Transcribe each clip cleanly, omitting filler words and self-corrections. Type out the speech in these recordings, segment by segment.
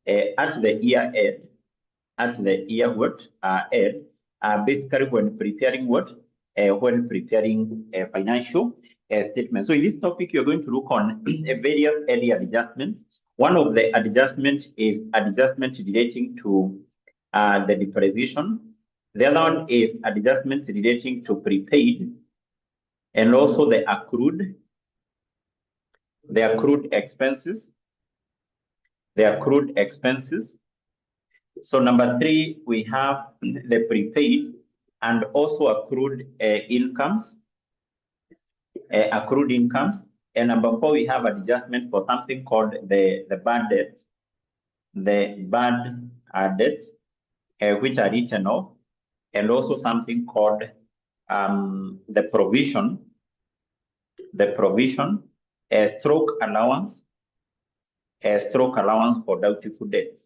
at the year end, basically when preparing what? When preparing a financial statement. So in this topic, you're going to look on various early adjustments. One of the adjustments is adjustment relating to the depreciation. The other one is adjustment relating to prepaid and also the accrued expenses. So number 3, we have the prepaid and also accrued incomes. And number 4, we have adjustment for something called the bad debts, which are written off, and also something called the provision, stroke allowance for doubtful debts.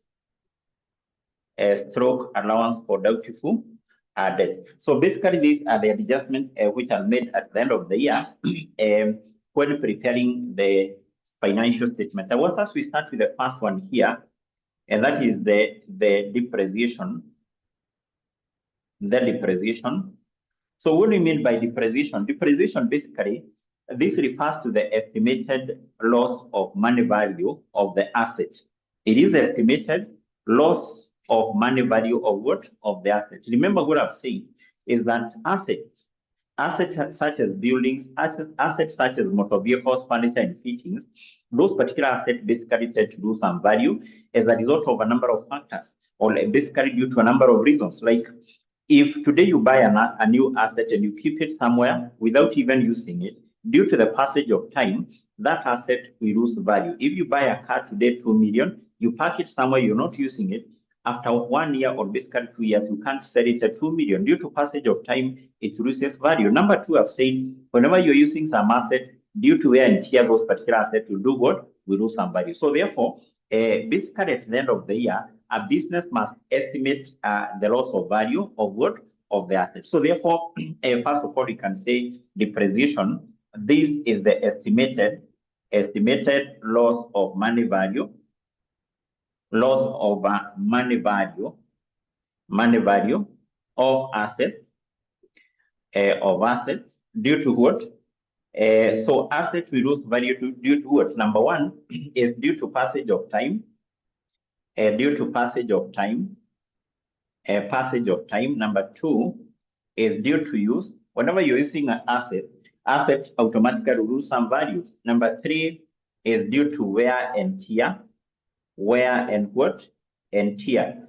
So basically, these are the adjustments which are made at the end of the year when preparing the financial statement. I want us to start with the first one here, and that is the depreciation. So what do you mean by depreciation? Depreciation, basically, this refers to the estimated loss of money value of the asset. It is estimated loss of money value of what? Of the asset. Remember what I've said is that assets such as buildings, assets such as motor vehicles, furniture, and fittings, those particular assets basically tend to lose some value as a result of a number of factors, or basically due to a number of reasons. Like if today you buy a new asset and you keep it somewhere without even using it, due to the passage of time, that asset will lose value. If you buy a car today, 2 million, you park it somewhere, you're not using it. After 1 year or basically 2 years, you can't sell it at 2 million. Due to passage of time, it loses value. Number 2, I've said, whenever you're using some asset, due to wear and tear, those particular assets will do what? Will lose some value. So therefore, basically at the end of the year, a business must estimate the loss of value of what? Of the asset. So therefore, first of all, you can say depreciation. This is the estimated loss of money value. Loss of money value of assets due to what? So assets will lose value due to what? Number 1 is due to passage of time. Number 2 is due to use. Whenever you're using an asset automatically will lose some value. Number 3 is due to wear and tear.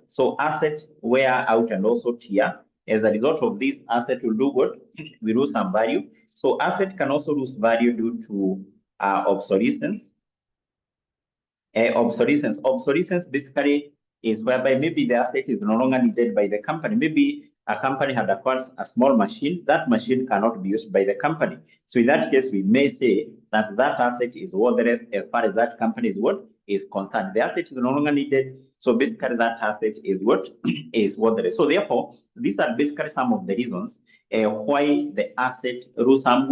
So asset wear out and also tear. As a result of this, asset will do what? We lose some value. So asset can also lose value due to obsolescence. Obsolescence basically is whereby maybe the asset is no longer needed by the company. Maybe a company had acquired a small machine. That machine cannot be used by the company. So in that case, we may say that asset is worthless as far as that company is concerned. The asset is no longer needed. So basically that asset is what? Is worthless. So therefore, these are basically some of the reasons why the asset lose some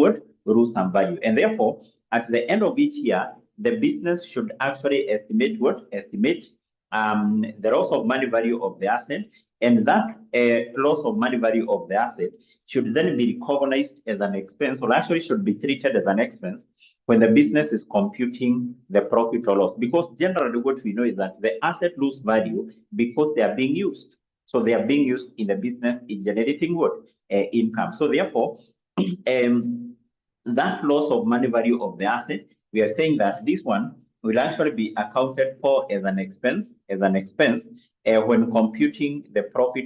value. And therefore, at the end of each year, the business should actually estimate the loss of money value of the asset, and that loss of money value of the asset should then be recognized as an expense, or actually should be treated as an expense when the business is computing the profit or loss. Because generally what we know is that the asset lose value because they are being used. So they are being used in the business in generating what? Income. So therefore, that loss of money value of the asset, we are saying that this one will actually be accounted for as an expense when computing the profit